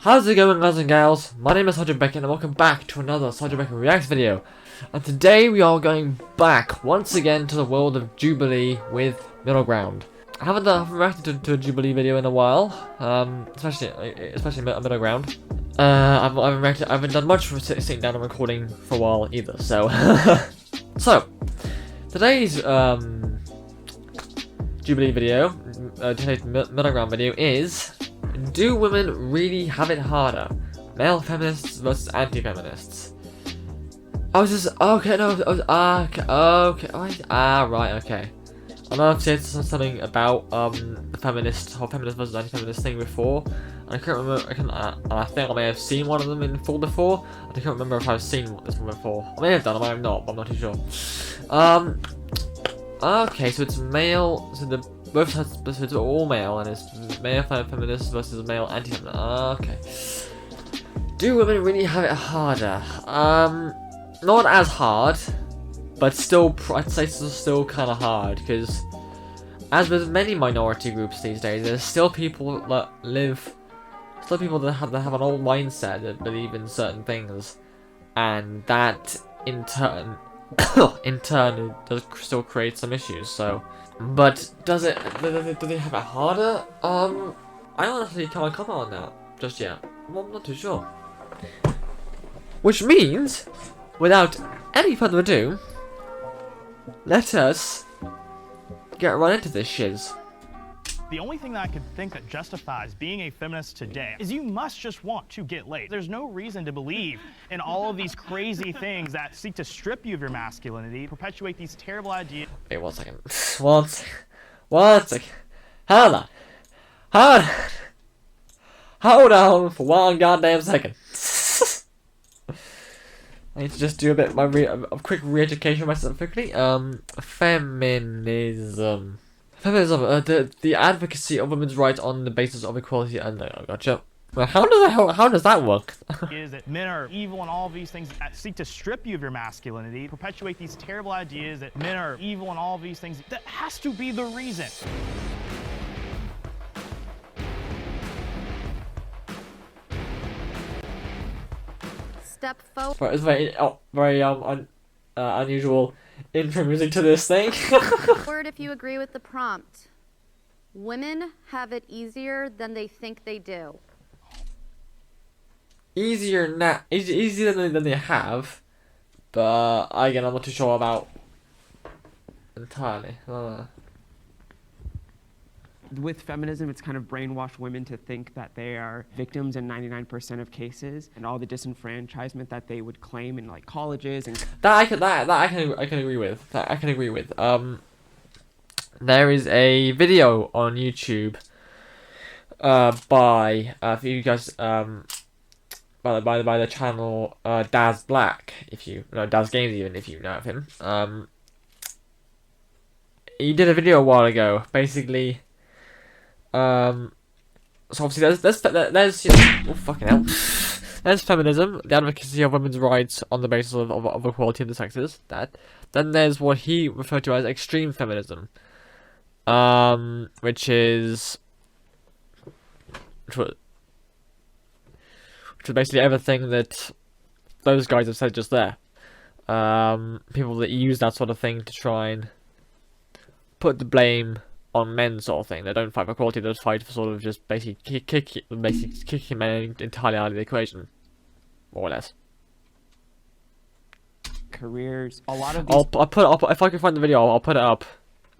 How's it going, guys and gals? My name is Beckett and welcome back to another Beckett Reacts video. And today we are going back once again to the world of Jubilee with Middle Ground. I haven't reacted to a Jubilee video in a while, especially Middle Ground. I haven't done much for sitting down and recording for a while either. So, so today's Jubilee video, today's Middle Ground video is: do women really have it harder? Male feminists versus anti-feminists. I was just okay. No, right, okay. I know I've said something about the feminist versus anti-feminist thing before. And I can't remember. I think I may have seen one of them in full before. I can't remember if I've seen this one before. I may have done. I may have not, but I'm not too sure. Okay, so it's male. So the both sides, so it's all male, and it's male feminist versus male anti-feminist. Okay. Do women really have it harder? Not as hard, but still, I'd say it's still kind of hard, because as with many minority groups these days, there's still people that have an old mindset that believe in certain things, and that in turn does still create some issues. So, but do they have it harder? I honestly can't comment on that just yet. I'm not too sure. Which means, without any further ado, let us get right into this shiz. The only thing that I could think that justifies being a feminist today is you must just want to get laid. There's no reason to believe in all of these crazy things that seek to strip you of your masculinity, perpetuate these terrible ideas. Wait, 1 second. 1 second. 1 second. Hold on for 1 goddamn second. I need to just do a quick re-education of myself quickly. Feminism. The advocacy of women's rights on the basis of equality. And gotcha. Well, how does that work? Is that men are evil and all of these things that seek to strip you of your masculinity, perpetuate these terrible ideas that men are evil and all of these things. That has to be the reason. Step forward. It's very unusual intro music to this thing. If you agree with the prompt. Women have it easier than they think they do. Easier than they have, but again, I'm not too sure about entirely. With feminism, it's kind of brainwashed women to think that they are victims in 99% of cases, and all the disenfranchisement that they would claim in like colleges and that I can agree with. That I can agree with. There is a video on YouTube by for you guys by the channel Daz Black, if you know Daz Games, even if you know of him. He did a video a while ago, basically. So obviously there's oh fucking hell. There's feminism, the advocacy of women's rights on the basis of equality of the sexes. Then there's what he referred to as extreme feminism, which is basically everything that those guys have said just there. People that use that sort of thing to try and put the blame on men, sort of thing. They don't fight for equality, they just fight for sort of just basically kicking men entirely out of the equation, more or less. careers. A lot of these if I can find the video, I'll put it up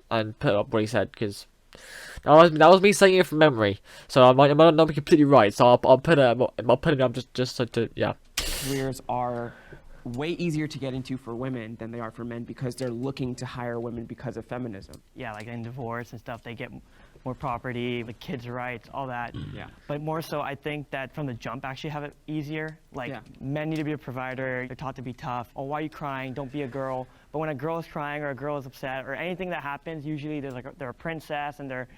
and put up what he said, because that was me saying it from memory, so I might not be completely right. So I'll put it up just so to, yeah. Careers are way easier to get into for women than they are for men because they're looking to hire women because of feminism. Yeah, like in divorce and stuff, they get more property, the kids' rights, all that. Yeah. But more so, I think that from the jump, actually have it easier. Like, men need to be a provider. They're taught to be tough. Oh, why are you crying? Don't be a girl. But when a girl is crying or a girl is upset or anything that happens, usually they're a princess and they're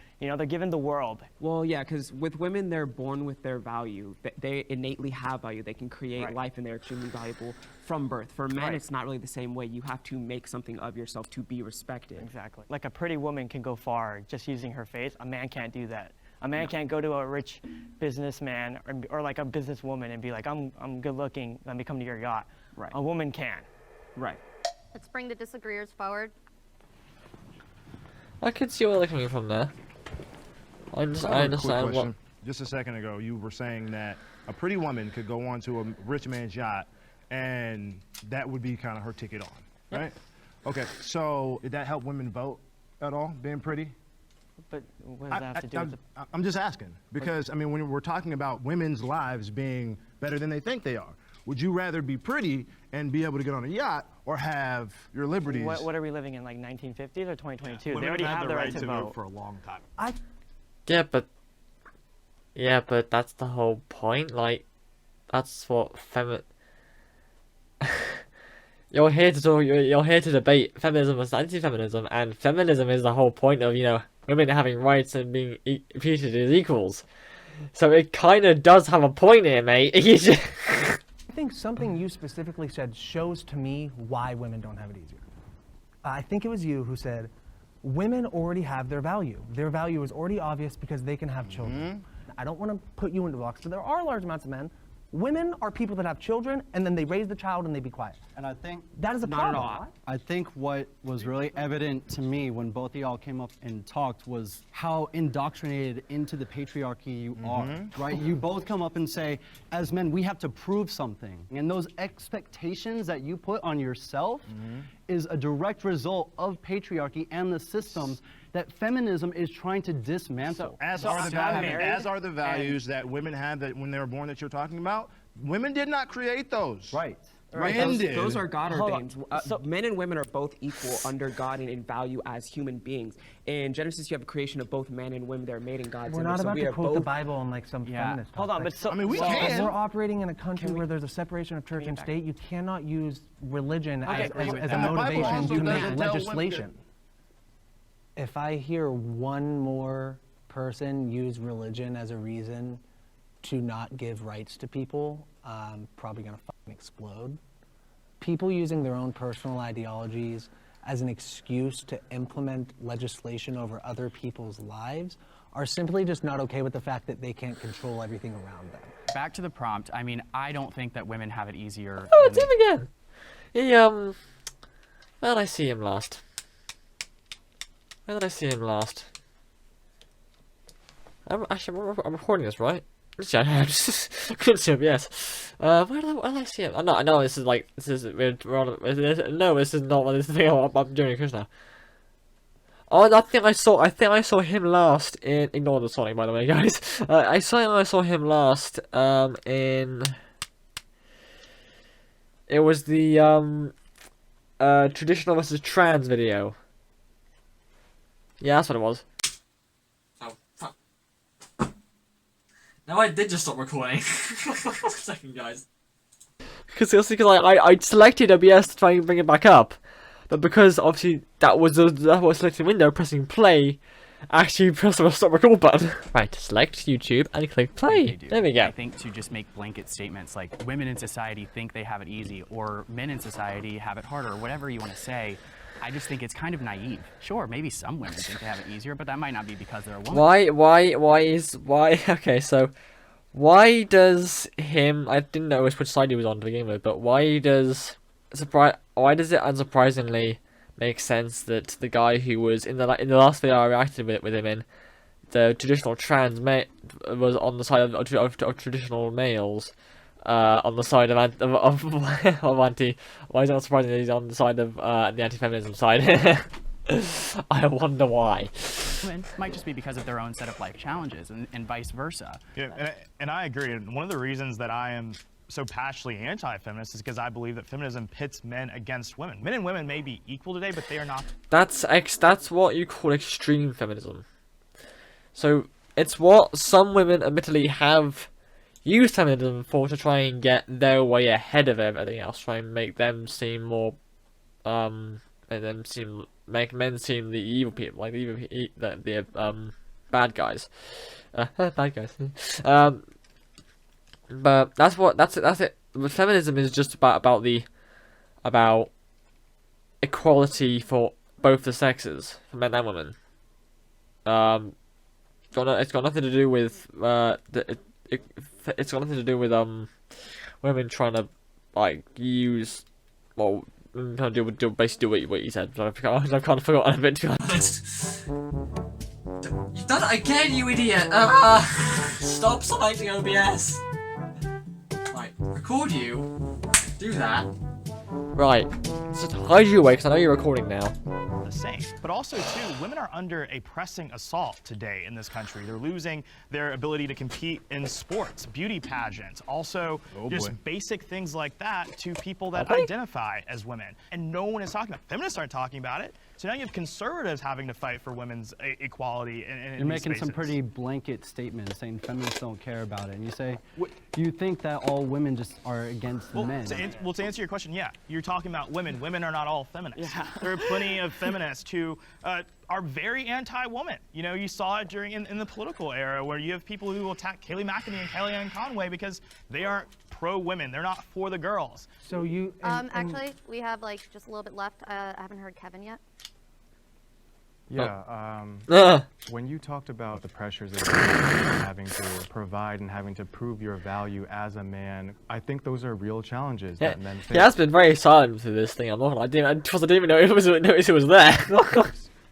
given the world. Well, yeah, because with women, they're born with their value. They innately have value. They can create life, and they're extremely valuable from birth. For men, it's not really the same way. You have to make something of yourself to be respected. Exactly. Like a pretty woman can go far just using her face. A man can't do that. A man can't go to a rich businessman or like a businesswoman and be like, I'm good looking, let me come to your yacht. Right. A woman can. Right. Let's bring the disagreeers forward. I can see where they're coming from there. I I have a quick understand what. question. Just a second ago, you were saying that a pretty woman could go onto a rich man's yacht, and that would be kind of her ticket on, right? Okay, so did that help women vote at all, being pretty? But what does that have to do with the... I'm just asking, because, I mean, when we're talking about women's lives being better than they think they are, would you rather be pretty and be able to get on a yacht or have your liberties? What are we living in, like 1950s or 2022? Women They already have have the the right to vote. for a long time. Yeah, but that's the whole point. Like, that's what you're here to talk. You're here to debate feminism versus anti-feminism, and feminism is the whole point of women having rights and being treated as equals. So it kind of does have a point here, mate. I think something you specifically said shows to me why women don't have it easier. I think it was you who said, women already have their value. Their value is already obvious because they can have children. I don't want to put you into a box. So there are large amounts of men. Women are people that have children and then they raise the child and they be quiet. And I think That is a Not at problem. all. I think what was really evident to me when both of y'all came up and talked was how indoctrinated into the patriarchy you are, right? You both come up and say, as men, we have to prove something. And those expectations that you put on yourself is a direct result of patriarchy and the systems that feminism is trying to dismantle. As So are I'm married, as are the values that women had that when they were born that you're talking about. Women did not create those. Right. Men did. Those are God Hold on. ordained. So- Men and women are both equal under God and in value as human beings. In Genesis, you have a creation of both men and women that are made in God's We're image. not so about we to are quote the both. Bible in like some feminist Hold on, talk. but so... I mean, we well, can. We're operating in a country where there's a separation of church get and back? state. You cannot use religion Okay, as agree a with that. And the Bible motivation also to make doesn't tell women legislation. If I hear one more person use religion as a reason to not give rights to people, I'm probably gonna fucking explode. People using their own personal ideologies as an excuse to implement legislation over other people's lives are simply just not okay with the fact that they can't control everything around them. Back to the prompt. I mean, I don't think that women have it easier. Oh, it's than- him again. Where did I see him last? I'm recording this, right? I'm just couldn't see him. Yes. Where did I see him? I know this is not what this is the thing I'm doing Chris now. Oh, I think I saw him last in. Ignore the Sonic, by the way, guys. I saw him last. In. It was the traditional versus trans video. Yeah, that's what it was. Oh, fuck. No, I did just stop recording. One second, guys. Because I selected OBS to try and bring it back up, but because obviously that was selected window, pressing play actually press the stop record button. Right, select YouTube and click play. There we go. I think to just make blanket statements like women in society think they have it easy or men in society have it harder or whatever you want to say, I just think it's kind of naive. Sure, maybe some women think they have it easier, but that might not be because they're a woman. Okay, so why does him? I didn't know which side he was on to begin with, but why does it unsurprisingly make sense that the guy who was in the last video I reacted with him in, the traditional trans was on the side of traditional males, on the side of anti. Why is it not surprising that he's on the side of the anti-feminism side? I wonder why. Women might just be because of their own set of life challenges and vice versa. Yeah, and I agree. And one of the reasons that I am so passionately anti-feminist is because I believe that feminism pits men against women. Men and women may be equal today, but they are not. That's what you call extreme feminism. So it's what some women admittedly have used feminism for to try and get their way ahead of everything else, try and make them seem more, make men seem the evil people, like the bad guys, bad guys. But that's it. But feminism is just about equality for both the sexes, for men and women. it's got nothing to do with it's got nothing to do with women trying to like use trying to do basically what you said. I've kind of forgotten a bit, to be honest. You've done it again, you idiot! Stop selecting OBS. Right, record you. Do that. Right, just hide you away because I know you're recording now. The same. But also, too, women are under a pressing assault today in this country. They're losing their ability to compete in sports, beauty pageants, also just basic things like that to people that identify as women. And no one is talking about it. Feminists aren't talking about it. So now you have conservatives having to fight for women's equality in You're making some pretty blanket statements saying feminists don't care about it. And you say, you think that all women just are against men. To answer your question, yeah. You're talking about women. Women are not all feminists. Yeah. There are plenty of feminists who are very anti-woman. You know, you saw it during in the political era where you have people who will attack Kayleigh McEnany and Kellyanne Conway because they aren't pro-women. They're not for the girls. So you... Actually, we have like just a little bit left. I haven't heard Kevin yet. Yeah, when you talked about the pressures of having to provide and having to prove your value as a man, I think those are real challenges that men face. He has been very silent through this thing. I'm not gonna lie. I didn't even notice it was there.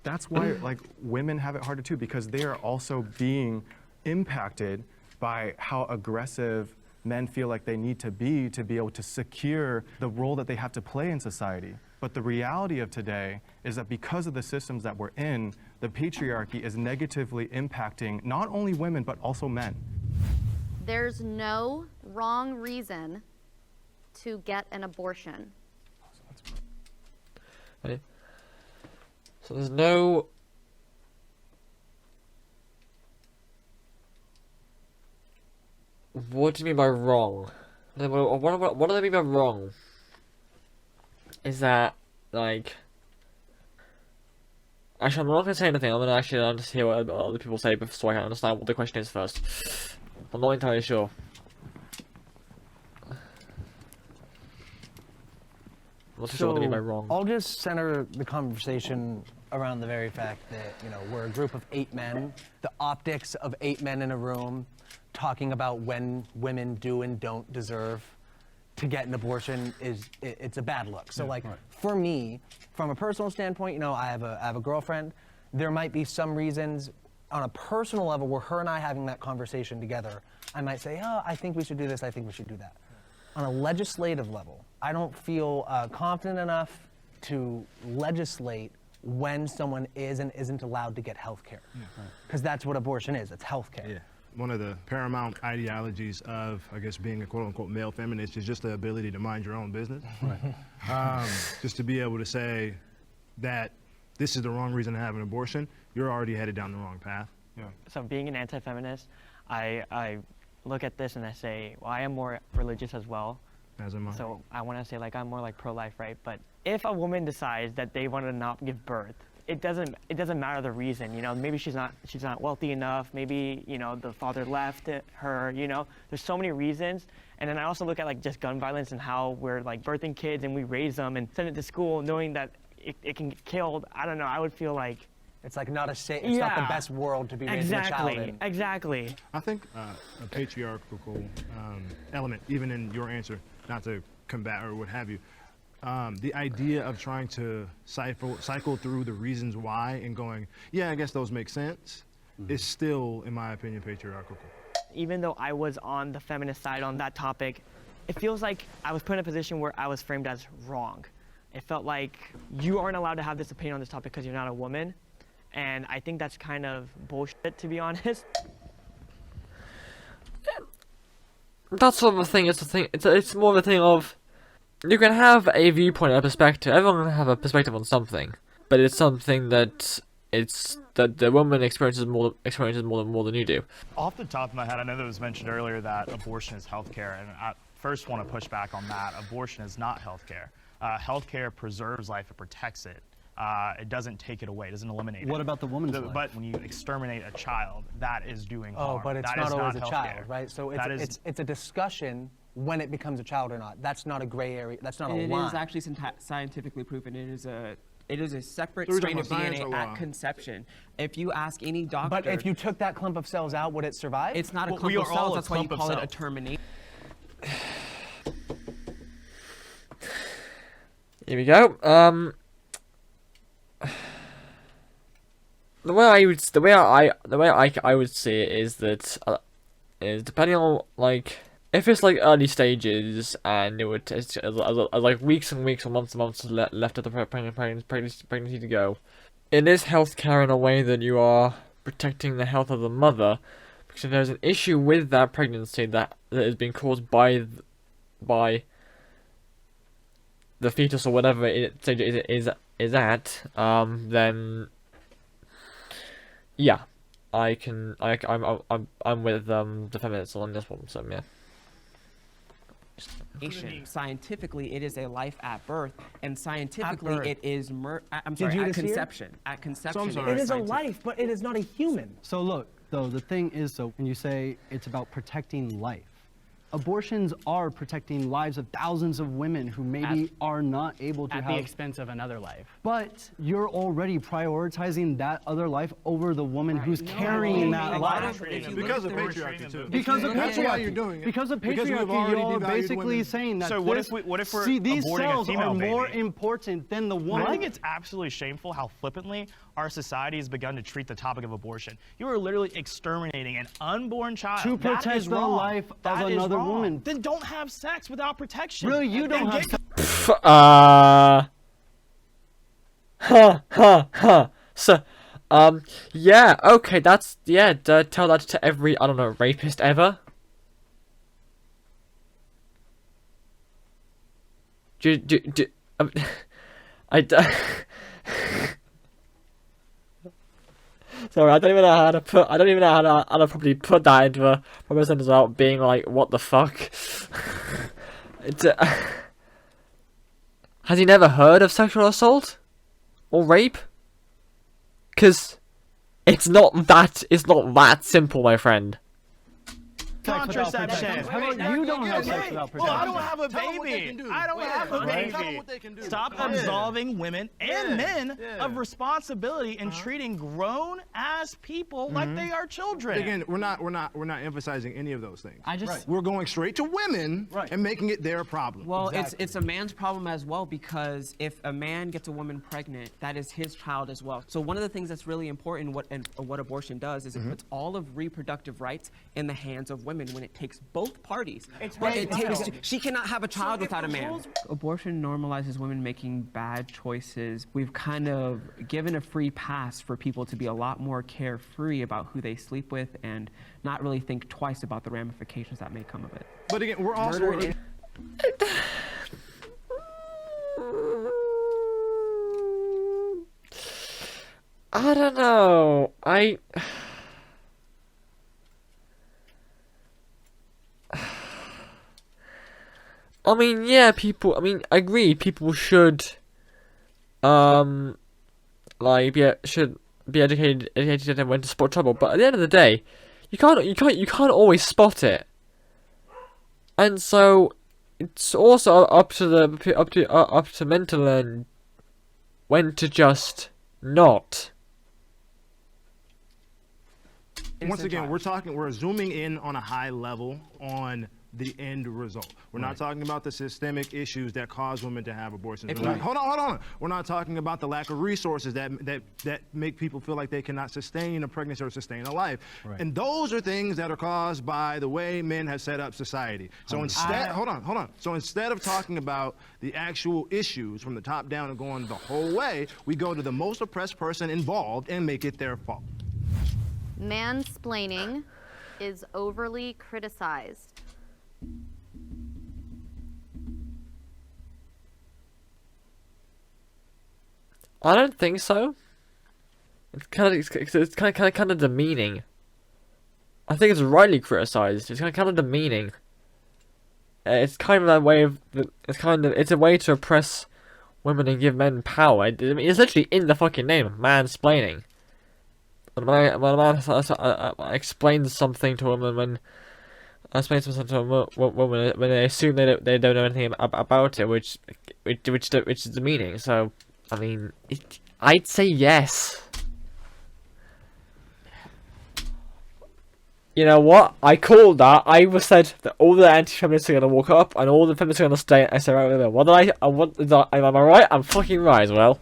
That's why, like, women have it harder too, because they are also being impacted by how aggressive men feel like they need to be able to secure the role that they have to play in society. But the reality of today is that because of the systems that we're in, the patriarchy is negatively impacting not only women, but also men. There's no wrong reason to get an abortion. Okay. So there's no... What do you mean by wrong? What do they mean by wrong? Is that, like... Actually, I'm not going to say anything. I'm going to actually just hear what other people say so I can understand what the question is first. I'm not entirely sure. I'm not sure what they mean by wrong. I'll just center the conversation around the very fact that, you know, we're a group of 8 men. The optics of 8 men in a room talking about when women do and don't deserve to get an abortion it's a bad look. So for me, from a personal standpoint, you know, I have a girlfriend. There might be some reasons on a personal level where her and I having that conversation together, I might say, oh, I think we should do this, I think we should do that. On a legislative level, I don't feel confident enough to legislate when someone is and isn't allowed to get health care. Because that's what abortion is, it's health care. Yeah. One of the paramount ideologies of, I guess, being a quote-unquote male feminist is just the ability to mind your own business. Just to be able to say that this is the wrong reason to have an abortion, you're already headed down the wrong path. Yeah. So being an anti-feminist, I look at this and I say, well, I am more religious as well. As am I. So I want to say, like, I'm more like pro-life, right? But if a woman decides that they want to not give birth, it doesn't matter the reason, you know. Maybe she's not wealthy enough. Maybe, you know, the father left her. You know, there's so many reasons. And then I also look at like just gun violence and how we're like birthing kids and we raise them and send it to school knowing that it can get killed. I don't know. I would feel like it's like not a safe. It's not the best world to be raising a child in. Exactly. I think a patriarchal element, even in your answer, not to combat or what have you. The idea of trying to cycle through the reasons why and going, yeah, I guess those make sense, is still, in my opinion, patriarchal. Even though I was on the feminist side on that topic, it feels like I was put in a position where I was framed as wrong. It felt like you aren't allowed to have this opinion on this topic because you're not a woman. And I think that's kind of bullshit, to be honest. That's sort of a thing. It's more of a thing of, you can have a viewpoint, a perspective. Everyone can have a perspective on something, but it's something that the woman experiences more than you do. Off the top of my head, I know that it was mentioned earlier that abortion is healthcare, and I first want to push back on that. Abortion is not healthcare. Healthcare preserves life; it protects it. It doesn't take it away. It doesn't eliminate it. What about the woman's life? But when you exterminate a child, that is doing harm. Oh, but it's that not is always not a child, healthcare. right? So it's a discussion when it becomes a child or not. That's not a gray area. That's not a It line. is actually scientifically proven. It is a separate So we're strain talking of about science DNA or law? at conception. If you ask any doctor, But if you took that clump of cells out, would it survive? it's not a Well, clump we of are all cells. a That's why you clump of call it a cells. termination. Here we go. The way I would see it is that is depending on like if it's like early stages and it would it's like weeks and weeks or months and months left of the pregnancy to go. It is healthcare in a way that you are protecting the health of the mother, because if there's an issue with that pregnancy that is being caused by the fetus or whatever stage it is at, then yeah, I'm with the feminists on this one. So yeah. Scientifically, it is a life at birth, and scientifically, birth. it is at you just hear? conception. At conception, sorry. It is a scientific. life, but it is not a human. So look, though, the thing is, so when you say it's about protecting life, abortions are protecting lives of thousands of women who maybe are not able to At have. the expense of another life. But you're already prioritizing that other life over the woman who's carrying that life. Because of patriarchy too. Because of That's why patriarchy. you're doing it. Because of Because we've patriarchy, already you're devalued basically women. saying that So what if we're see, these aborting a cells female are more baby? important than the I woman. think it's absolutely shameful how flippantly our society has begun to treat the topic of abortion. You are literally exterminating an unborn child. To That protect is the wrong. life of That is another wrong. woman. Then don't have sex without protection. Really, you don't And have So, yeah, okay, that's, yeah, tell that to every, I don't know, rapist ever. Sorry, I don't even know how to probably put that into a proper sentence without being like, what the fuck? Has he never heard of sexual assault? Or rape? Cause it's not that simple, my friend. Contraception. How about you don't have sex without Well, I protection? don't have a Tell 'em what they can baby. do. I don't have a Right. Tell 'em baby. what they can do. Stop Yeah. absolving women and men Yeah. of responsibility and treating grown-ass people like they are children. Again, we're not emphasizing any of those things. I just We're going straight to women and making it their problem. Well, it's a man's problem as well, because if a man gets a woman pregnant, that is his child as well. So one of the things that's really important, what abortion does, is it puts all of reproductive rights in the hands of women when it takes both parties. She cannot have a child without a man. Abortion normalizes women making bad choices. We've kind of given a free pass for people to be a lot more carefree about who they sleep with and not really think twice about the ramifications that may come of it. But again, we're also I don't know. I mean, yeah, I mean, I agree, people should, should be educated and when to spot trouble, but at the end of the day, you can't always spot it. And so, it's also up to men to learn when to just not. once again, we're zooming in on a high level on the end result. We're not talking about the systemic issues that cause women to have abortions. Hold on. We're not talking about the lack of resources that make people feel like they cannot sustain a pregnancy or sustain a life. Right. And those are things that are caused by the way men have set up society. So instead, hold on. So instead of talking about the actual issues from the top down and going the whole way, we go to the most oppressed person involved and make it their fault. Mansplaining is overly criticized. I don't think so. It's kind of demeaning. I think it's rightly criticized. It's kind of demeaning. It's kind of a way of it's a way to oppress women and give men power. I mean, it's literally in the fucking name, mansplaining. When a man explains something to a woman explain something to a woman when they assume they don't know anything about it, which is the meaning. So, I mean, I'd say yes. You know what? I called that. I said that all the anti-feminists are gonna walk up and all the feminists are gonna stay. I said, right with them. What did am I right? I'm fucking right as well.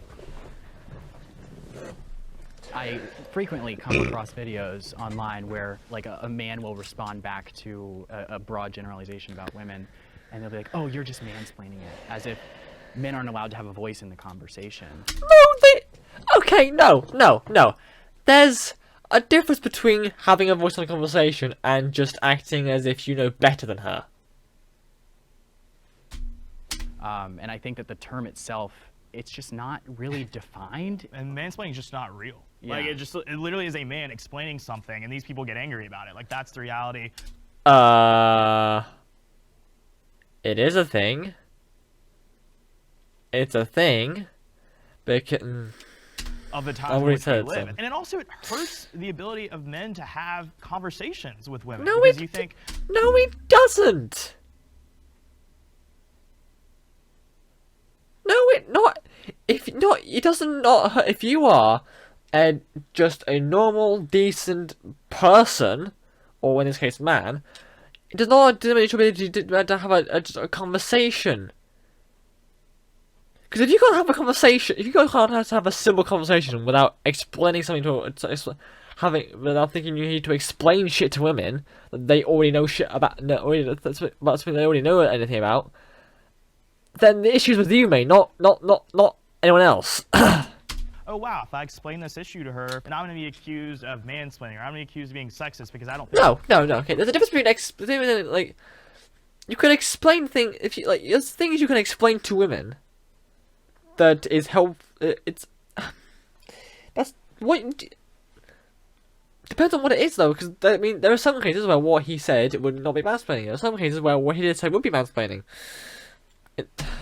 I frequently come across videos online where like a man will respond back to a broad generalization about women, and they'll be like, "Oh, you're just mansplaining it," as if men aren't allowed to have a voice in the conversation. Okay, no. There's a difference between having a voice in a conversation and just acting as if you know better than her. And I think that the term itself, it's just not really defined. And mansplaining is just not real. Yeah. Like, it literally is a man explaining something, and these people get angry about it. Like, that's the reality. It is a thing. It's a thing. Because... Of the times in which we live. And it also hurts the ability of men to have conversations with women. No, because you think... No, it doesn't. No, it not. If not, it doesn't not hurt if you are just a normal, decent person, or in this case, man. It does not diminish your ability to have just a conversation. Because if you can't have a conversation, if you can't have a simple conversation without explaining something without thinking you need to explain shit to women that they already know shit about, about something they already know anything about, then the issue's with you, mate, not anyone else. Oh wow, if I explain this issue to her, then I'm going to be accused of mansplaining, or I'm going to be accused of being sexist because I don't. No. Okay, there's a difference between like you can explain things if you like. There's things you can explain to women. That is that's what depends on what it is though, because I mean there are some cases where what he said would not be mansplaining. There are some cases where what he did say would be mansplaining.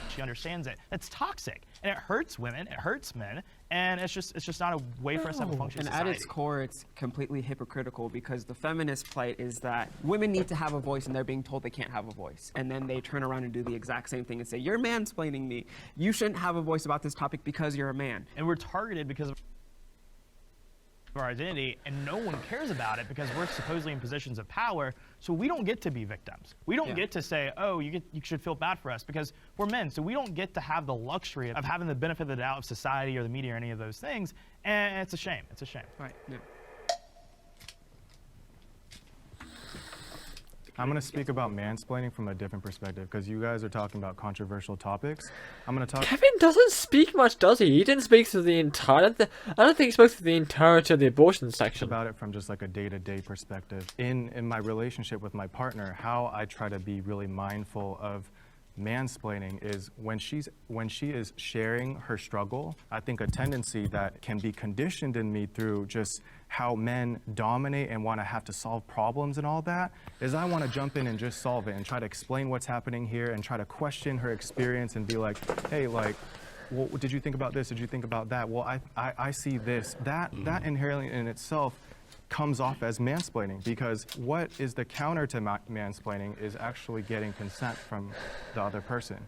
She understands it. It's toxic, and it hurts women, it hurts men, and it's just not a way for us to have a functioning society. And at its core, it's completely hypocritical because the feminist plight is that women need to have a voice and they're being told they can't have a voice. And then they turn around and do the exact same thing and say, you're mansplaining me. You shouldn't have a voice about this topic because you're a man. And we're targeted because of our identity, and no one cares about it because we're supposedly in positions of power, so we don't get to be victims. We don't get to say, oh, you should feel bad for us, because we're men, so we don't get to have the luxury of having the benefit of the doubt of society or the media or any of those things, and it's a shame. It's a shame. Right. Yeah. I'm going to speak about mansplaining from a different perspective because you guys are talking about controversial topics. I'm going to talk. Kevin doesn't speak much, does he? He didn't speak through the entire. I don't think he spoke through the entirety of the abortion section. About it from just like a day-to-day perspective. In my relationship with my partner, how I try to be really mindful of mansplaining is when she is sharing her struggle. I think a tendency that can be conditioned in me through just how men dominate and want to have to solve problems and all that is I want to jump in and just solve it and try to explain what's happening here and try to question her experience and be like, hey, like, well, did you think about this? Did you think about that? Well, I see this. That inherently in itself comes off as mansplaining, because what is the counter to mansplaining is actually getting consent from the other person.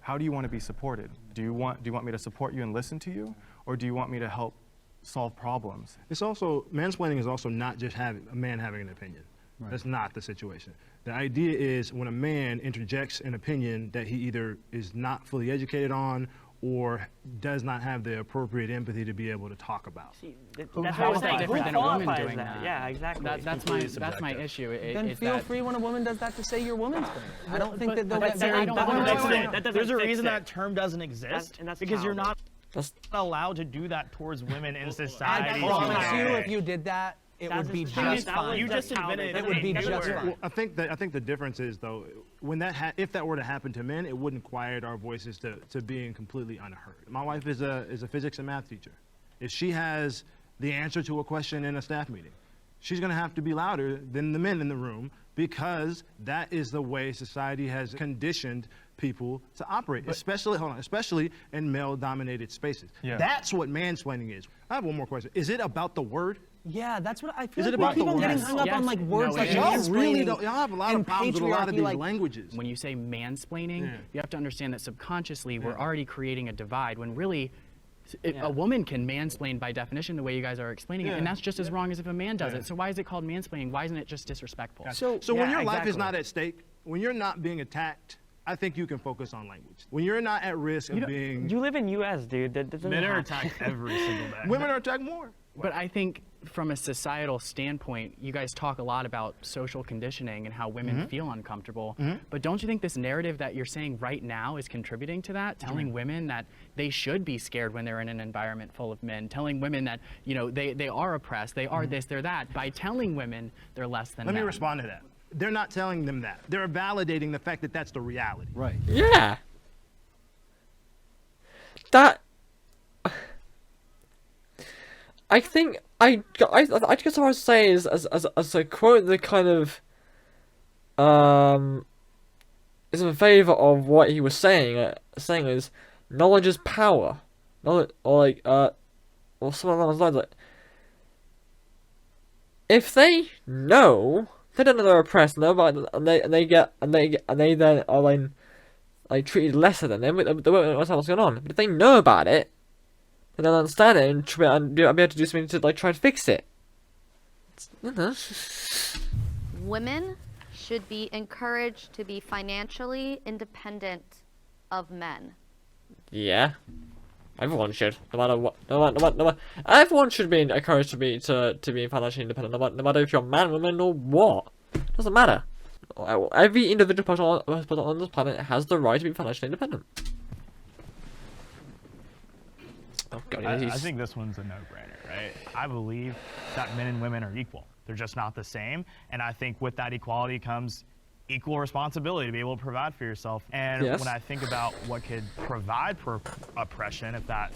How do you want to be supported? Do you want me to support you and listen to you, or do you want me to help solve problems? It's also, mansplaining is also not just a man having an opinion. Right. That's not the situation. The idea is when a man interjects an opinion that he either is not fully educated on or does not have the appropriate empathy to be able to talk about. See, How is that different than a woman qualifies doing that? Yeah, exactly. That's my issue. Then feel free when a woman does that to say you're woman's splaining. I don't think that they'll get very... There's a reason that term doesn't exist, and that's because you're powerful. not allowed to do that towards women in society. I promise you, if you did that, it would be just fine. You just invented it would be just fine. Well, I think the difference is though, when if that were to happen to men, it wouldn't quiet our voices to being completely unheard. My wife is a physics and math teacher. If she has the answer to a question in a staff meeting, she's going to have to be louder than the men in the room, because that is the way society has conditioned people to operate, especially in male-dominated spaces. Yeah. That's what mansplaining is. I have one more question. Is it about the word? Yeah, that's what I feel. Is it like about we the keep on getting Yes, hung up yes. on like words No, like it is. Y'all really mansplaining don't. Y'all have a lot of and problems with a lot of patriarchy, these like- languages. When you say mansplaining, Yeah. you have to understand that subconsciously we're Yeah. already creating a divide when really a woman can mansplain by definition the way you guys are explaining it, Yeah. and that's just as wrong as if a man does Yeah. it. So why is it called mansplaining? Why isn't it just disrespectful? So Yeah, when your life is exactly. not at stake, when you're not being attacked, I think you can focus on language. When you're not at risk of being, You live in U.S., dude. That doesn't Men are happen. attacked every single day. women are attacked more. But I think from a societal standpoint, you guys talk a lot about social conditioning and how women feel uncomfortable. But don't you think this narrative that you're saying right now is contributing to that? Telling women that they should be scared when they're in an environment full of men. Telling women that, you know, they are oppressed, they are this, they're that. By telling women they're less than Let me men. respond to that. They're not telling them that. They're validating the fact that that's the reality. Right. Yeah. That. I think I guess what I would say is as a quote that kind of is in favor of what he was saying. Saying is knowledge is power. Knowledge, or like or something along those lines. Like, if they know, they don't know they're oppressed, and they then are like treated lesser than them. They won't understand what's going on. But if they know about it, then they'll understand it and be able to do something to like try to fix it. Women should be encouraged to be financially independent of men. Yeah, everyone should, no matter what. No matter, everyone should be encouraged to be financially independent, no matter if you're a man, woman, or what. Doesn't matter. Every individual person on this planet has the right to be financially independent. Oh, God, I think this one's a no-brainer, right? I believe that men and women are equal. They're just not the same. And I think with that equality comes equal responsibility to be able to provide for yourself. And Yes. when I think about what could provide for oppression, if that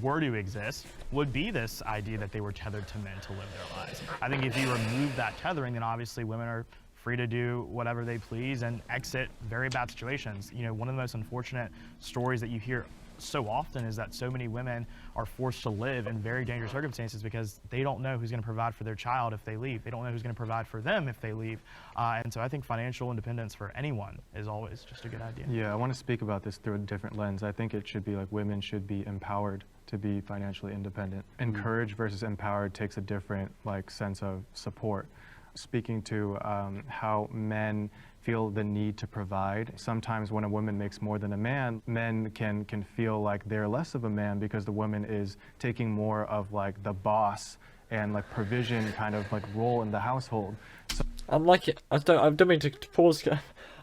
were to exist, would be this idea that they were tethered to men to live their lives. I think if you remove that tethering, then obviously women are free to do whatever they please and exit very bad situations. You know, one of the most unfortunate stories that you hear so often is that so many women are forced to live in very dangerous circumstances because they don't know who's going to provide for their child if they leave. They don't know who's going to provide for them if they leave. And so I think financial independence for anyone is always just a good idea. Yeah, I want to speak about this through a different lens. I think it should be like women should be empowered to be financially independent. Encouraged versus empowered takes a different like sense of support. Speaking to how men feel the need to provide. Sometimes when a woman makes more than a man, men can feel like they're less of a man because the woman is taking more of like the boss and like provision kind of like role in the household. So I'm like it. I don't mean to pause.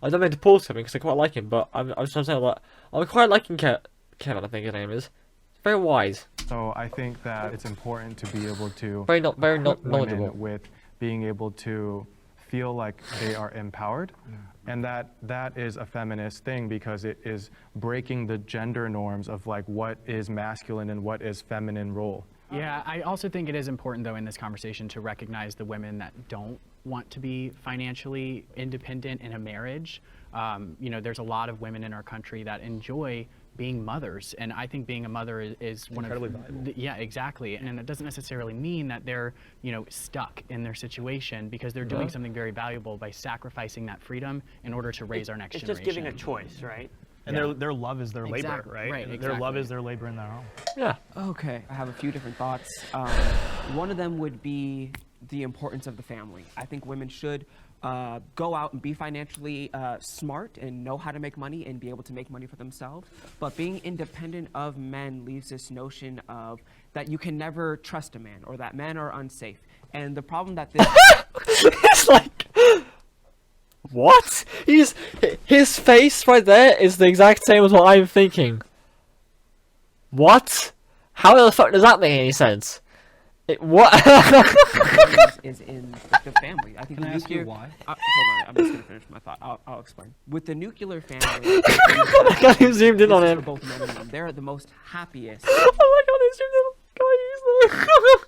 I don't mean to pause something because I quite like him, but I'm saying that I'm quite liking Kevin. I think his name is. Very wise. So I think that it's important to be able to Very equip knowledgeable. women with being able to feel like they are empowered, and that is a feminist thing because it is breaking the gender norms of like what is masculine and what is feminine role. Yeah, I also think it is important, though, in this conversation to recognize the women that don't want to be financially independent in a marriage. You know, there's a lot of women in our country that enjoy being mothers, and I think being a mother is one Incredibly of valuable. yeah, exactly. And it doesn't necessarily mean that they're, you know, stuck in their situation because they're doing something very valuable by sacrificing that freedom in order to raise our next It's generation. just giving a choice, right? And their love is their labor, Exactly, right? right, Their love exactly. is their labor in their home. Yeah. Okay, I have a few different thoughts. One of them would be the importance of the family. I think women should go out and be financially smart and know how to make money and be able to make money for themselves. But being independent of men leaves this notion of that you can never trust a man or that men are unsafe. And the problem that this It's like, what? His face right there is the exact same as what I'm thinking. What? How the fuck does that make any sense? What? is in the family. I think Can the I ask you nuclear. why? Hold on, I'm just gonna finish my thought. I'll explain. With the nuclear family, I got him zoomed in this on is him. for both men and women. They're the most happiest. Oh my god, they zoomed in.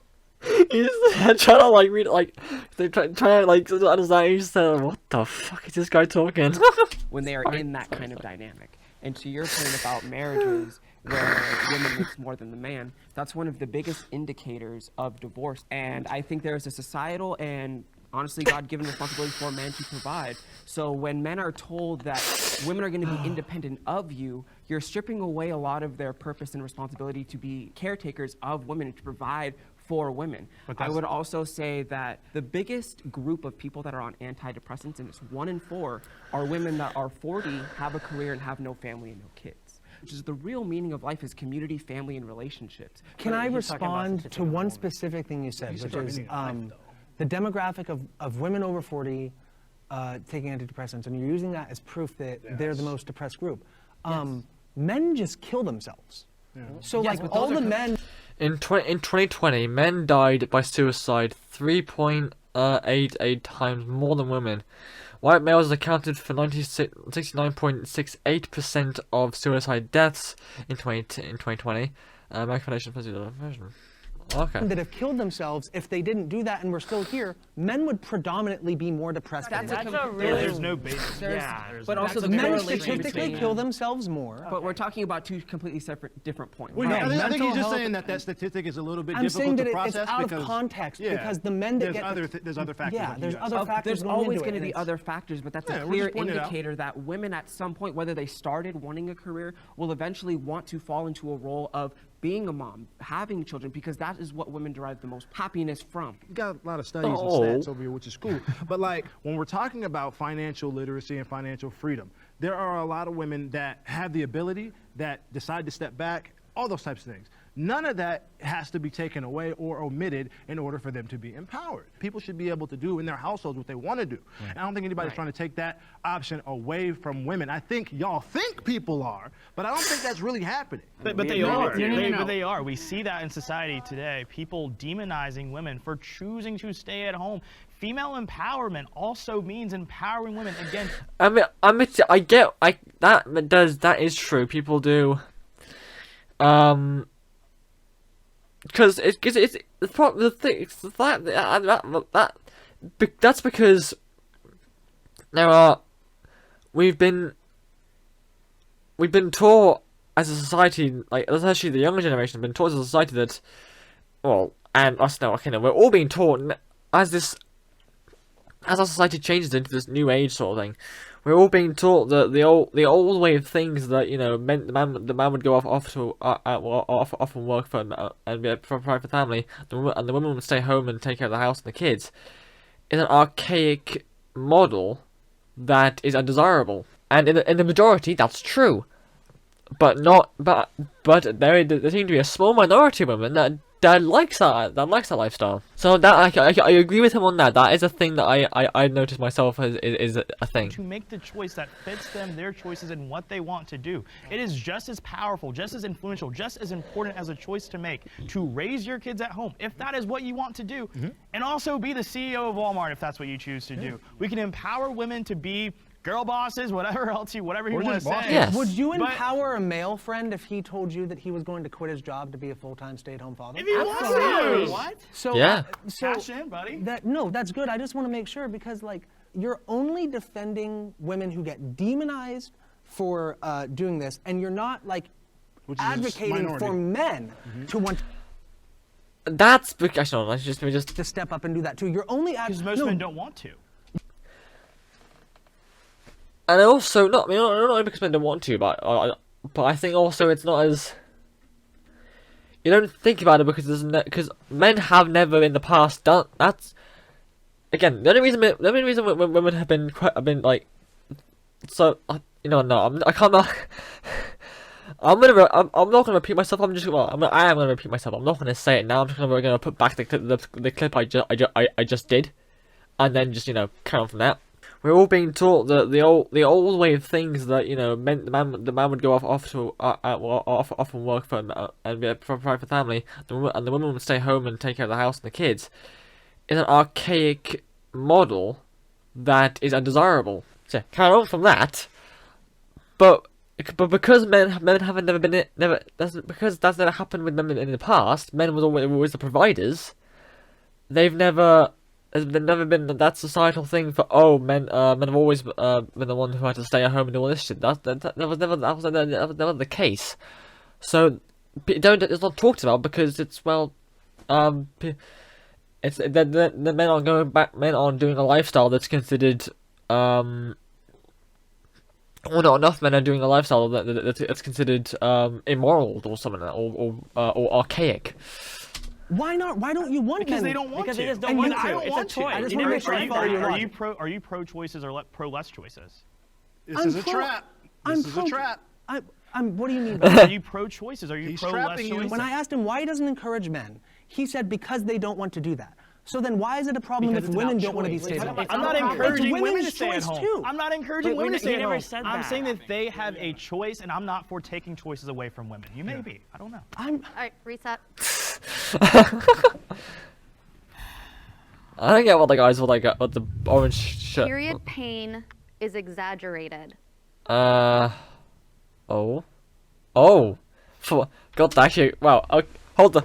He's trying to like read like they're trying to like understand. He's saying, "What the fuck is this guy talking?" when they are in that kind of dynamic. And to your point about marriages, where women makes more than the man, that's one of the biggest indicators of divorce. And I think there is a societal and honestly God-given responsibility for men to provide. So when men are told that women are going to be independent of you, you're stripping away a lot of their purpose and responsibility to be caretakers of women and to provide for women. I would also say that the biggest group of people that are on antidepressants, and it's 1 in 4, are women that are 40, have a career, and have no family and no kids. Which is the real meaning of life is community, family, and relationships. Can I respond to one specific thing you said, which is the demographic of women over 40 taking antidepressants, and you're using that as proof that they're the most depressed group. Men just kill themselves. So like all the men... In 2020, men died by suicide 3.88 times more than women. White males accounted for 69.68% of suicide deaths in 2020. American Foundation for Suicide. Okay. That have killed themselves, if they didn't do that and were still here, men would predominantly be more depressed. There's no basis. But also the men statistically kill themselves more. But we're talking about two completely separate, different points. Well, I think he's just saying that statistic is a little bit difficult to process. It's out of context because the men that there's other factors. Yeah, there's other factors. There's always going to be other factors, but that's a clear indicator that women at some point, whether they started wanting a career, will eventually want to fall into a role of being a mom, having children, because that is what women derive the most happiness from. You got a lot of studies and stats over here, which is cool. But like when we're talking about financial literacy and financial freedom, there are a lot of women that have the ability, that decide to step back, all those types of things. None of that has to be taken away or omitted in order for them to be empowered. People should be able to do in their households what they want to do. And I don't think anybody's trying to take that option away from women. I think y'all think people are, but I don't think that's really happening. But they are. But they are. We see that in society today. People demonizing women for choosing to stay at home. Female empowerment also means empowering women again. That is true. People do. Because that's because we've been taught as a society, like especially the younger generation, been taught as a society that, well, and us now, we're all being taught as our society changes into this new age sort of thing. We're all being taught that the old way of things, that the man would go off and work and provide for family, and the woman would stay home and take care of the house and the kids, is an archaic model that is undesirable. And in the majority, that's true, but there seem to be a small minority of women that likes that lifestyle. So that I agree with him on that. That is a thing that I noticed myself is a thing. To make the choice that fits them, their choices, and what they want to do. It is just as powerful, just as influential, just as important as a choice to make to raise your kids at home, if that is what you want to do, and also be the CEO of Walmart if that's what you choose to do. We can empower women to be girl bosses, whatever you want to say. Yes. Would you empower a male friend if he told you that he was going to quit his job to be a full-time stay-at-home father? If he wants to. What? So, yeah. Cash in, buddy. That's good. I just want to make sure, because like you're only defending women who get demonized for doing this, and you're not like advocating for men to want. That's because let's just to step up and do that too. You're only because most men don't want to. And also, not only because men don't want to, but I think also it's not as, you don't think about it because men have never in the past done that's. Again, the only reason women have been like, so I can't. I'm not gonna repeat myself. I am gonna repeat myself. I'm not gonna say it now. I'm just gonna put back the clip I just did, and then just carry on from that. We're all being taught that the old way of things, that the man would go off and work and provide for family, and the woman would stay home and take care of the house and the kids, is an archaic model that is undesirable. So carry on from that, but because men haven't never been because that's never happened with men in the past. Men were always the providers. There's never been that societal thing for men have always been the one who had to stay at home and do all this shit. That was never the case. So it's not talked about because it's, well, it's the men are going back. Men are doing a lifestyle that's considered well, not enough men are doing a lifestyle that's considered immoral or something like that, or archaic. Why not? Why don't you want Because men? they don't want Because to. they just don't want to. I don't It's a want to. choice. I just You wanna never make sure I said follow that. your Are you pro-choices or pro-less choices? This I'm is a pro- trap. I'm This is a pro- trap. What do you mean by that? Are you pro-choices? Are you He's pro-less trapping you. choices? When I asked him why he doesn't encourage men, he said because they don't want to do that. So then why is it a problem Because if it's women about don't want to be choice. stay-at-home? I'm not It's encouraging women to women's stay at choice home. too. I'm not encouraging But women to we stay at never home. said I'm that. saying that they have a choice, and I'm not for taking choices away from women. You may be. I don't know. All right, reset. I don't get what the guys what the orange shirt. Period pain is exaggerated. Oh. God, actually, wow. Hold the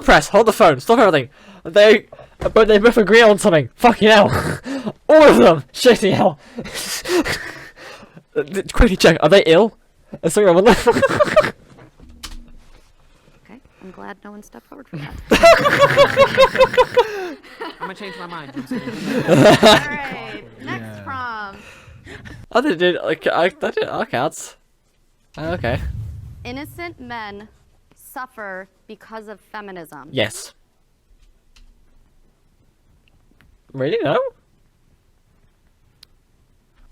press. Hold the phone. Stop everything. They both agree on something. Fucking hell. All of them. Shitty hell. Quickly check. Are they ill? Is something wrong with them? Okay, I'm glad no one stepped forward for that. I'm gonna change my mind. All right, next prompt. I did. Okay, that's okay. Innocent men suffer because of feminism. Yes. Really? No.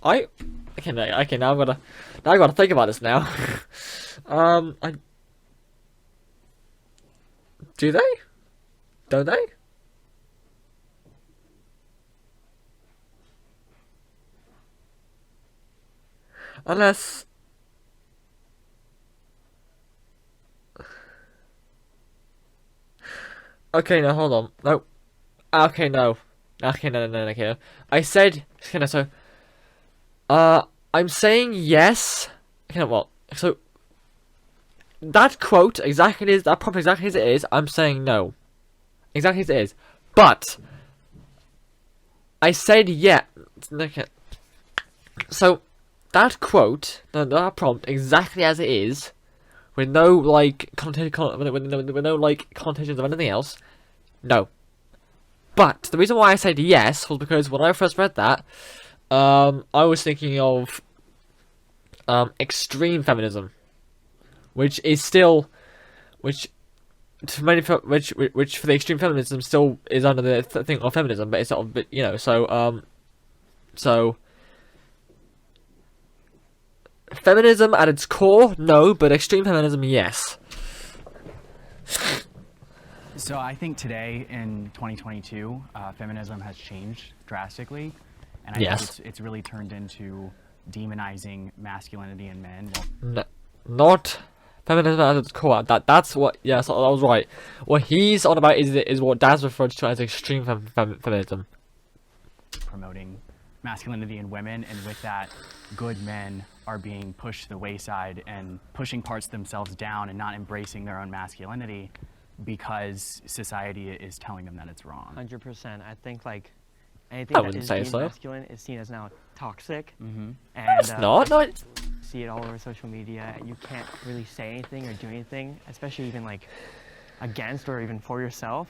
Okay. Now I gotta think about this now. Do they? Don't they? Unless. Okay, no, hold on. No. Okay, no. Okay, no. Okay. I said. Okay, no, so. I'm saying yes. Okay, no, well, so. That quote exactly is that prompt exactly as it is. I'm saying no. Exactly as it is, but. I said yeah. Okay. So, that quote, that prompt exactly as it is, with no like with no like connotations of anything else. No. But the reason why I said yes was because when I first read that, I was thinking of extreme feminism, which is still, which for the extreme feminism still is under the thing of feminism, but it's sort of, you know, so feminism at its core, no, but extreme feminism, yes. So I think today in 2022, feminism has changed drastically, and I think it's really turned into demonizing masculinity in men. No, not feminism at its core. That's what. Yes, I was right. What he's on about is what Daz referred to as extreme feminism. Promoting masculinity in women, and with that, good men are being pushed to the wayside and pushing parts of themselves down and not embracing their own masculinity because society is telling them that it's wrong. 100%. I think like anything that is deemed masculine is seen as now toxic. Mm-hmm. And No, it's not. No, it's... see it all over social media. You can't really say anything or do anything, especially even like against or even for yourself,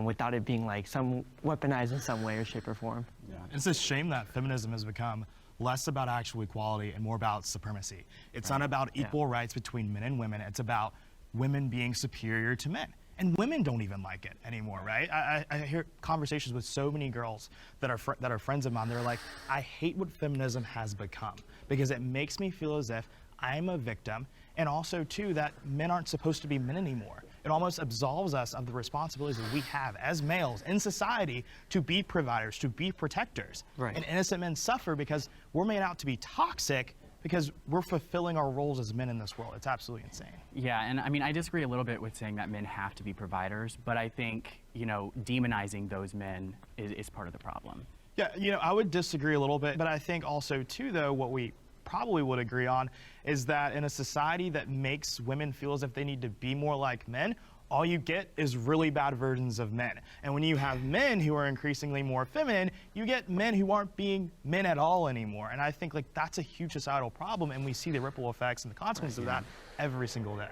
without it being like some weaponized in some way or shape or form. Yeah. It's a shame that feminism has become less about actual equality and more about supremacy. It's not about equal rights between men and women. It's about women being superior to men. And women don't even like it anymore, right? I hear conversations with so many girls that are friends of mine. They're like, I hate what feminism has become because it makes me feel as if I'm a victim, and also too that men aren't supposed to be men anymore. It almost absolves us of the responsibilities that we have as males in society to be providers, to be protectors. Right. And innocent men suffer because we're made out to be toxic because we're fulfilling our roles as men in this world. It's absolutely insane. Yeah, and I mean, I disagree a little bit with saying that men have to be providers, but I think, you know, demonizing those men is part of the problem. Yeah, you know, I would disagree a little bit, but I think also too, though, what we probably would agree on is that in a society that makes women feel as if they need to be more like men, all you get is really bad versions of men. And when you have men who are increasingly more feminine, you get men who aren't being men at all anymore. And I think like that's a huge societal problem, and we see the ripple effects and the consequences of that every single day.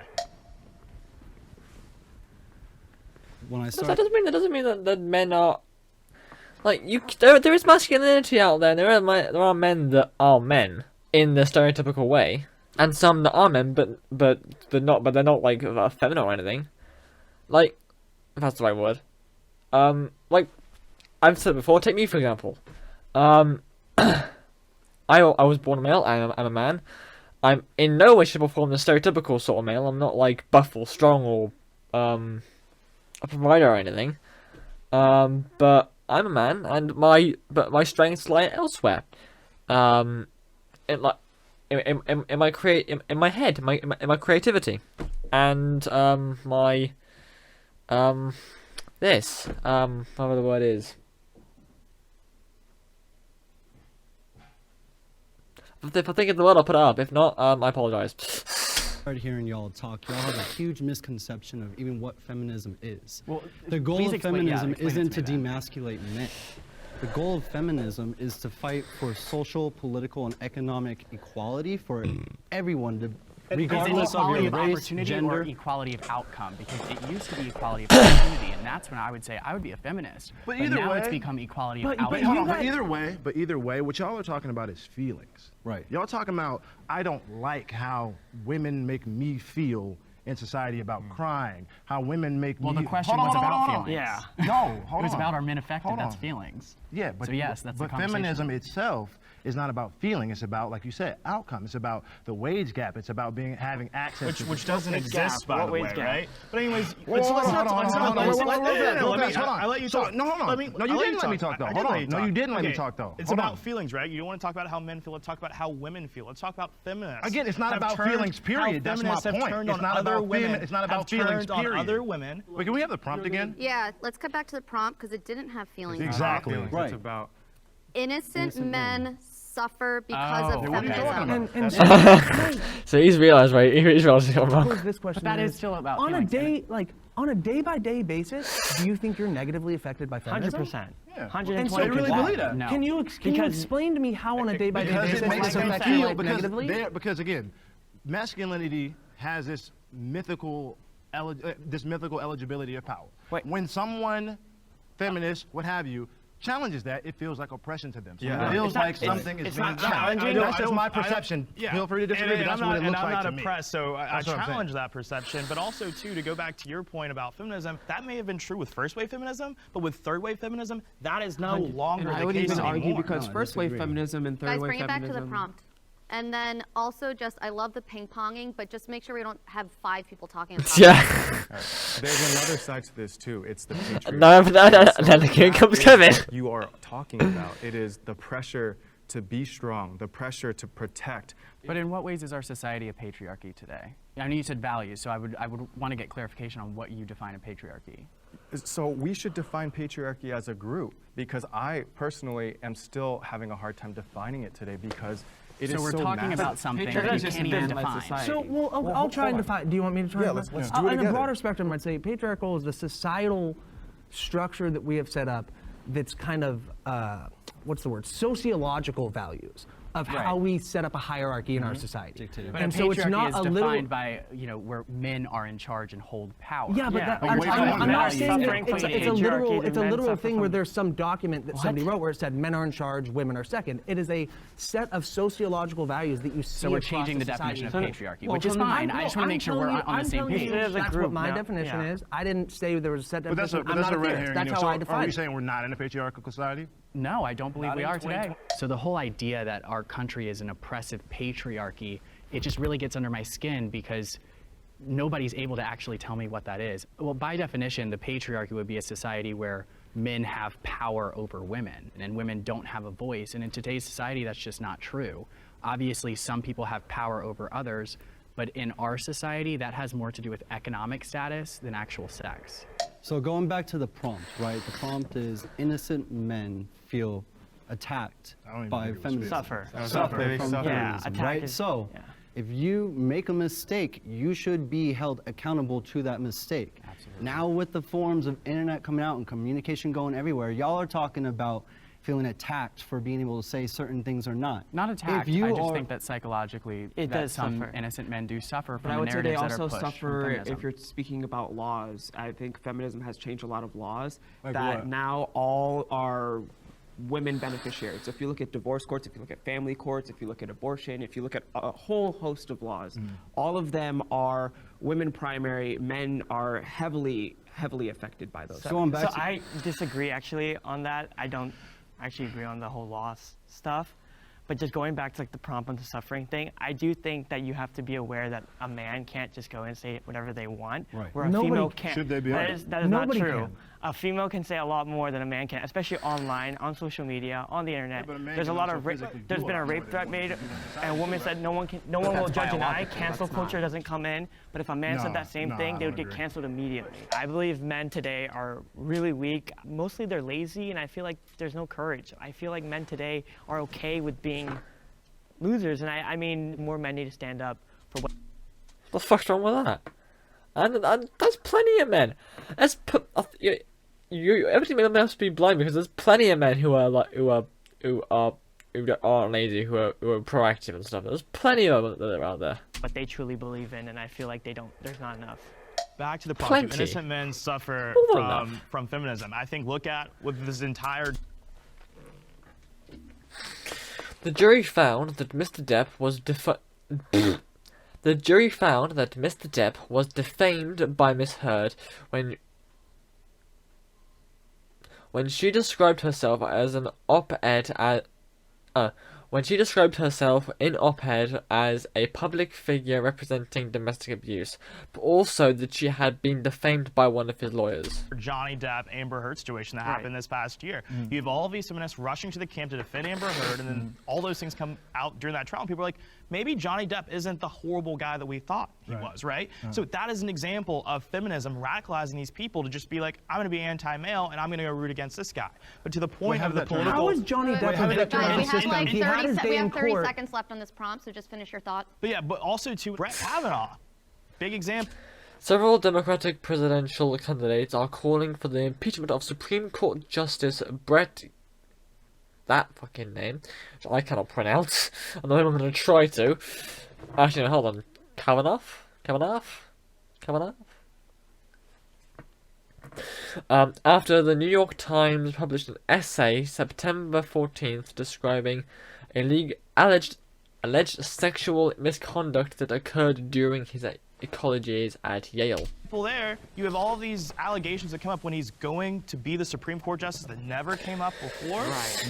When I That started, doesn't mean that men are like there is masculinity out there. There are men that are men in the stereotypical way, and some that are men, but they're not like feminine or anything. Like, if that's the right word. Like I've said before, take me for example. I was born a male. I'm a man. I'm in no way shape or form the stereotypical sort of male. I'm not like buff or strong or a provider or anything. But I'm a man, and my strengths lie elsewhere. In my head, in my creativity, and whatever the word is. If I think of the word, I'll put it up. If not, I apologize. started hearing y'all talk, y'all have a huge misconception of even what feminism is. Well, the goal please of explain- yeah, feminism explain it isn't to to me then. demasculate men. The goal of feminism is to fight for social, political, and economic equality for everyone, Is it regardless of equality your of race, opportunity gender. or equality of outcome? Because it used to be equality of opportunity, and that's when I would say I would be a feminist. But But either now it's way- become equality of But outcome. hold on, but either way, what y'all are talking about is feelings. Right. Y'all talking about, I don't like how women make me feel in society about crying, how women make Well, me... the question Hold on, was hold on, about hold on. feelings. Yeah. No, hold on. It was about are men affected, Hold that's on. feelings. Yeah, but So yes, that's the but conversation. feminism itself is not about feeling. It's about, like you said, outcome. It's about the wage gap. It's about having access to Which doesn't Wage exist, gap. by What the wage way, gap? right? But anyways, Whoa, hold on, hold on, hold on, hold on. I let you So, talk. no, hold on. Let me- No, you I let didn't let me talk, though. I did Hold let on. you No, talk. you didn't let me Okay, talk, though. It's Hold about on. feelings, right? You don't want to talk about how men feel. Let's talk about how women feel. Let's talk about feminists. Again, it's not have about turned- feelings, period. how That's my feminists have point. turned It's on not other about women, it's not about have feelings, turned on period. other women. Wait, can we have the prompt again? Yeah, let's cut back to the prompt because it didn't have feelings. Exactly. Right. It's about Innocent men suffer because of Oh, feminism. And So he's realized, right? He's realized he's gone wrong. pose this question that is still about on a feelings, isn't day, like on a day-by-day basis, do you think you're negatively affected by feminism? 100%. Yeah. 120%. And so I really believe that. No. Can you Because- explain to me how on a day-by-day Because basis it makes it's them affecting you feel, like, because, negatively? because again, masculinity has this mythical eligibility of power. Wait. When someone, feminist, what have you, challenges that, it feels like oppression to them. So Yeah. it feels It's not- like something is it's being not done. challenging. That's just my perception. Yeah. Feel free to disagree, but that's what it looks like to And I'm me. not oppressed, so I That's what I'm challenge saying. that perception. But also, too, to go back to your point about feminism, that may have been true with first-wave feminism, but with third-wave feminism, that is no longer And I the would case even anymore. argue because No, I first wave disagree. feminism and third Guys, wave bring it back feminism. to the prompt. And then also just, I love the ping-ponging, but just make sure we don't have 5 people talking. at the Yeah. There's another side to this too. It's the patriarchy. No, So here that comes is Kevin. what you are talking about. It is the pressure to be strong, the pressure to protect. But in what ways is our society a patriarchy today? I know you said values, so I would want to get clarification on what you define a patriarchy. So we should define patriarchy as a group, because I personally am still having a hard time defining it today because it is So we're so talking massive. about something that Patriarchy you is just can't a even man-led define. society. So, well, I'll try and define. Do you want me to try? Yeah, and let's do it In a together. broader spectrum, I'd say patriarchal is the societal structure that we have set up that's kind of, what's the word, sociological values of how we set up a hierarchy in our society. But And a so it's patriarchy not is a defined little... by, where men are in charge and hold power. Yeah, but Yeah, that, I'm, wait, I'm- wait, I'm wait, not wait. saying that Suffering from it's a patriarchy, literal, the it's a men literal suffer thing from- where there's some document that somebody wrote where it said men are in charge, women are second. It is a set of sociological values that you see So we're across changing the society. definition of patriarchy, Well, which is from- fine. I just want to make sure we're on the I'm same telling page. you, It is a That's group what my now. definition Yeah. is. I didn't say there was a set But that's definition. a, I'm but that's not a a red theorist. herring. That's anyway. how So I are define we it. saying we're not in a patriarchal society? No, I don't believe Not we in are 2020. today. So the whole idea that our country is an oppressive patriarchy, it just really gets under my skin because nobody's able to actually tell me what that is. Well, by definition, the patriarchy would be a society where men have power over women and women don't have a voice. And in today's society, that's just not true. Obviously, some people have power over others, but in our society, that has more to do with economic status than actual sex. So going back to the prompt, right? The prompt is innocent men feel attacked I don't even by think it was feminism. Suffer. Suffer They from suffer. Yeah, feminism, attack right? is- So yeah. If you make a mistake, you should be held accountable to that mistake. Absolutely. Now with the forms of internet coming out and communication going everywhere, y'all are talking about feeling attacked for being able to say certain things or not. Not attacked. If you I just are, think that psychologically, It that does some suffer. innocent men do suffer But from I the would say they narratives that also are pushed from suffer feminism. if you're speaking about laws. I think feminism has changed a lot of laws Like that what? now all are women beneficiaries. So if you look at divorce courts, if you look at family courts, if you look at abortion, if you look at a whole host of laws, all of them are women primary. Men are heavily affected by those. Going back So to- I disagree actually on that. I don't actually agree on the whole loss stuff. But just going back to like the prompt on the suffering thing, I do think that you have to be aware that a man can't just go and say whatever they want, Right. where a Nobody female can't. Should they be That able is not Nobody true. can. A female can say a lot more than a man can, especially online, on social media, on the internet. but a man There's a can lot also of rape. physically do There's a been a lot more rape than threat one made, can do and a woman said no one will that's judge an eye. biological, Cancel that's culture not. doesn't come in. But if a man No, said that same no, thing, I they would don't get agree. canceled immediately. I believe men today are really weak. Mostly they're lazy, and I feel like there's no courage. I feel like men today are okay with being losers, and I mean, more men need to stand up for what. What the fuck's wrong with that? And there's plenty of men. Everything must be blind because there's plenty of men who are like who aren't lazy, who are proactive and stuff. There's plenty of them that are out there. What they truly believe in, and I feel like there's not enough. Back to the prompt. Plenty. Do innocent men suffer More than enough. from feminism? I think look at with this entire. The jury found that Mr. Depp was The jury found that Mr. Depp was defamed by Miss Heard when she described herself as an op-ed when she described herself in op-ed as a public figure representing domestic abuse, but also that she had been defamed by one of his lawyers. Johnny Depp, Amber Heard situation that happened this past year. You have all of these feminists rushing to the camp to defend Amber Heard, and then all those things come out during that trial, and people are like, maybe Johnny Depp isn't the horrible guy that we thought he was, right? So that is an example of feminism radicalizing these people to just be like, I'm going to be anti-male, and I'm going to go root against this guy. But to the point of the political... How is Johnny Wait, Depp wait, a wait, victim guys, of we the have system? like He had his day we in have 30 court. seconds left on this prompt, so just finish your thought. But yeah, but also to Brett Kavanaugh. Big example. Several Democratic presidential candidates are calling for the impeachment of Supreme Court Justice Brett... That fucking name, which I cannot pronounce. I'm not even going to try to. Actually, no, hold on. Kavanaugh? After the New York Times published an essay September 14th describing alleged sexual misconduct that occurred during his college years at Yale. There, you have all these allegations that come up when he's going to be the Supreme Court justice that never came up before. Right.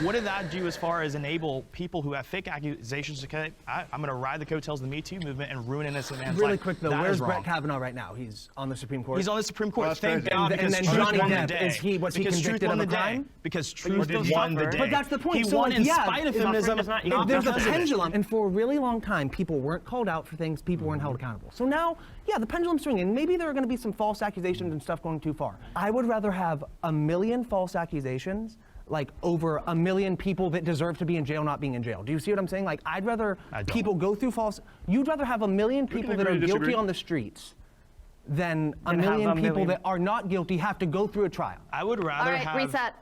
What did that do as far as enable people who have fake accusations to say, I'm going to ride the coattails of the Me Too movement and ruin innocent man's life? Really quick though, That where's is Brett wrong. Kavanaugh right now? He's on the Supreme Court. He's on the Supreme Court. Well, that's Thank crazy. God, And because then truth Johnny won the Depp, day. was he Because truth convicted won of the a day. crime? Because But you truth still won the suffer. day. But that's the point. He So, won like, in yeah, spite of if feminism. does not If equal there's a justice. pendulum, and for a really long time, people weren't called out for things, people weren't held accountable. So now, yeah, the pendulum's swinging. Maybe there are going to be some false accusations and stuff going too far. I would rather have 1 million false accusations, like over 1 million people that deserve to be in jail not being in jail. Do you see what I'm saying? Like, I'd rather people go through false. You'd rather have 1 million people that agree are to guilty disagree. on the streets than a Than have million a people million- that are not guilty have to go through a trial. I would rather All right, have... reset.